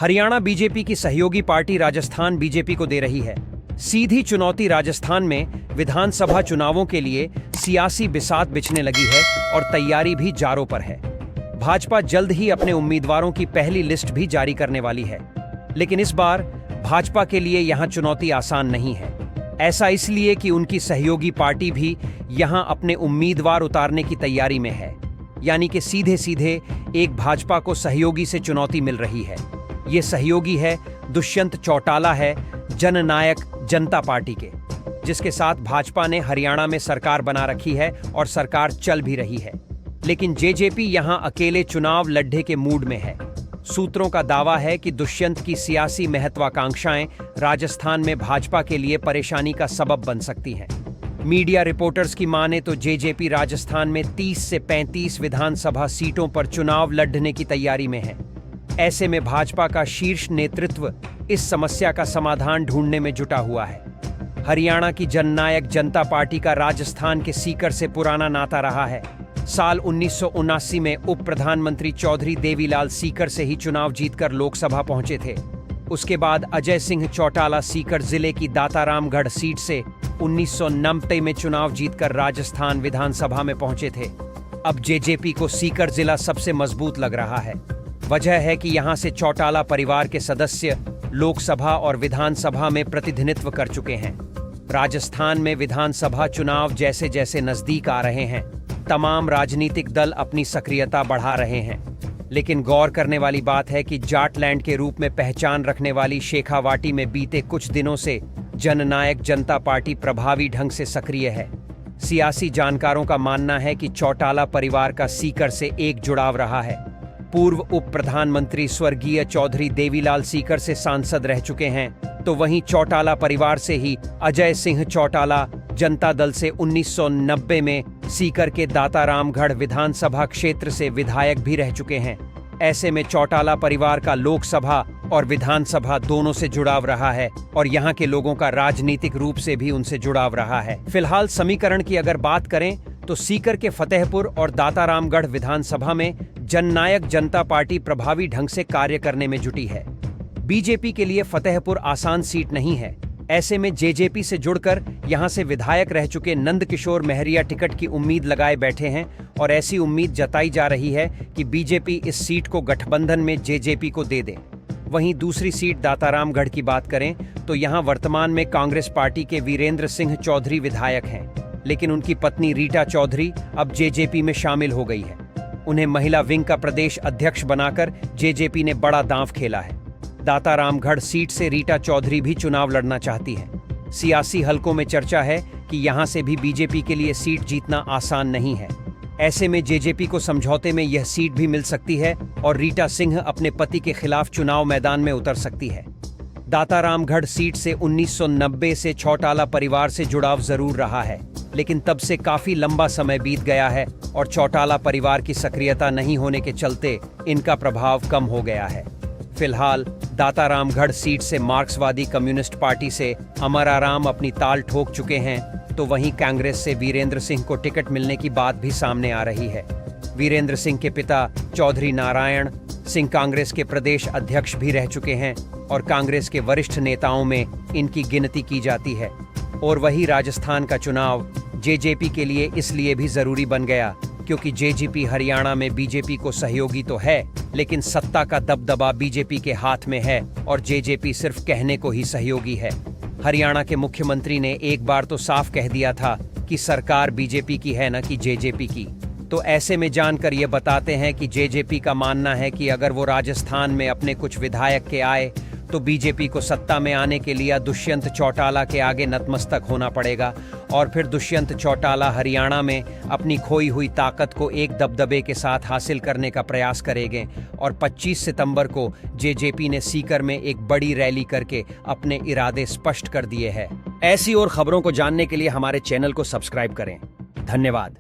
Haryana BJP की सहयोगी party Rajasthan BJP को दे रही है सीधी चुनौती। राजस्थान में विधानसभा चुनावों के लिए सियासी बिसात बिछने लगी है और तैयारी भी जारों पर है। भाजपा जल्द ही अपने उम्मीदवारों की पहली लिस्ट भी जारी करने वाली है, लेकिन इस बार भाजपा के लिए यहां चुनौती आसान नहीं है। ऐसा इसलिए कि उनकी सहयोगी पार्टी भी यहां अपने उम्मीदवार उतारने की तैयारी में है, यानी कि सीधे सीधे एक भाजपा को सहयोगी से चुनौती मिल रही है। ये सहयोगी है दुष्यंत चौटाला है, जननायक जनता पार्टी के, जिसके साथ भाजपा ने हरियाणा में सरकार बना रखी है और सरकार चल भी रही है। लेकिन जेजेपी यहां अकेले चुनाव लड़ने के मूड में है। सूत्रों का दावा है कि दुष्यंत की सियासी महत्वाकांक्षाएं राजस्थान में भाजपा के लिए परेशानी का सबब बन सकती हैं। मीडिया रिपोर्टर्स की माने तो जेजेपी राजस्थान में 30 से 35 विधानसभा सीटों पर चुनाव लड़ने की तैयारी में है। ऐसे में भाजपा का शीर्ष नेतृत्व इस समस्या का समाधान ढूंढने में जुटा हुआ है। हरियाणा की जननायक जनता पार्टी का राजस्थान के सीकर से पुराना नाता रहा है। साल 1979 में उप प्रधानमंत्री चौधरी देवीलाल सीकर से ही चुनाव जीतकर लोकसभा पहुंचे थे। उसके बाद अजय सिंह चौटाला सीकर जिले की दातारामगढ़ सीट से 1990 में चुनाव जीतकर राजस्थान विधानसभा में पहुंचे थे। अब जेजेपी को सीकर जिला सबसे मजबूत लग रहा है। वजह है कि यहां से चौटाला परिवार के सदस्य लोकसभा और विधानसभा में प्रतिनिधित्व कर चुके हैं। राजस्थान में विधानसभा चुनाव जैसे जैसे नजदीक आ रहे हैं, तमाम राजनीतिक दल अपनी सक्रियता बढ़ा रहे हैं। लेकिन गौर करने वाली बात है कि जाटलैंड के रूप में पहचान रखने वाली शेखावाटी में बीते कुछ दिनों से जननायक जनता पार्टी प्रभावी ढंग से सक्रिय है। सियासी जानकारों का मानना है कि चौटाला परिवार का सीकर से एक जुड़ाव रहा है। पूर्व उप प्रधानमंत्री स्वर्गीय चौधरी देवीलाल सीकर से सांसद रह चुके हैं, तो वहीं चौटाला परिवार से ही अजय सिंह चौटाला जनता दल से 1990 में सीकर के दातारामगढ़ विधानसभा क्षेत्र से विधायक भी रह चुके हैं। ऐसे में चौटाला परिवार का लोकसभा और विधानसभा दोनों से जुड़ाव रहा है और यहाँ के लोगों का राजनीतिक रूप से भी उनसे जुड़ाव रहा है। फिलहाल समीकरण की अगर बात करें तो सीकर के फतेहपुर और दातारामगढ़ विधानसभा में जननायक जनता पार्टी प्रभावी ढंग से कार्य करने में जुटी है। बीजेपी के लिए फतेहपुर आसान सीट नहीं है। ऐसे में जेजेपी से जुड़कर यहां से विधायक रह चुके नंदकिशोर महरिया टिकट की उम्मीद लगाए बैठे हैं और ऐसी उम्मीद जताई जा रही है कि बीजेपी इस सीट को गठबंधन में जेजेपी को दे दे। वहीं दूसरी सीट दातारामगढ़ की बात करें तो यहां वर्तमान में कांग्रेस पार्टी के वीरेंद्र सिंह चौधरी विधायक हैं, लेकिन उनकी पत्नी रीटा चौधरी अब जेजेपी में शामिल हो गई है। उन्हें महिला विंग का प्रदेश अध्यक्ष बनाकर जेजेपी ने बड़ा दांव खेला है। दातारामगढ़ सीट से रीटा चौधरी भी चुनाव लड़ना चाहती हैं। सियासी हलकों में चर्चा है कि यहां से भी बीजेपी के लिए सीट जीतना आसान नहीं है। ऐसे में जेजेपी को समझौते में यह सीट भी मिल सकती है और रीटा सिंह अपने पति के खिलाफ चुनाव मैदान में उतर सकती है। दातारामगढ़ सीट से 1990 से चौटाला परिवार से जुड़ाव जरूर रहा है, लेकिन तब से काफी लंबा समय बीत गया है और चौटाला परिवार की सक्रियता नहीं होने के चलते इनका प्रभाव कम हो गया है। फिलहाल दातारामगढ़ सीट से मार्क्सवादी कम्युनिस्ट पार्टी से अमराराम अपनी ताल ठोक चुके हैं, तो वहीं कांग्रेस से वीरेंद्र सिंह को टिकट मिलने की बात भी सामने आ रही है। वीरेंद्र सिंह के पिता चौधरी नारायण सिंह कांग्रेस के प्रदेश अध्यक्ष भी रह चुके हैं और कांग्रेस के वरिष्ठ नेताओं में इनकी गिनती की जाती है। और वही राजस्थान का चुनाव जेजेपी के लिए इसलिए भी जरूरी बन गया क्योंकि जेजेपी हरियाणा में बीजेपी को सहयोगी तो है, लेकिन सत्ता का दबदबा बीजेपी के हाथ में है और जेजेपी सिर्फ कहने को ही सहयोगी है। हरियाणा के मुख्यमंत्री ने एक बार तो साफ कह दिया था कि सरकार बीजेपी की है न कि जेजेपी की। तो ऐसे में जानकर ये बताते हैं कि जेजेपी का मानना है कि अगर वो राजस्थान में अपने कुछ विधायक के आए तो बीजेपी को सत्ता में आने के लिए दुष्यंत चौटाला के आगे नतमस्तक होना पड़ेगा और फिर दुष्यंत चौटाला हरियाणा में अपनी खोई हुई ताकत को एक दबदबे के साथ हासिल करने का प्रयास करेंगे और 25 सितंबर को जेजेपी ने सीकर में एक बड़ी रैली करके अपने इरादे स्पष्ट कर दिए हैं। ऐसी और खबरों को जानने के लिए हमारे चैनल को सब्सक्राइब करें। धन्यवाद।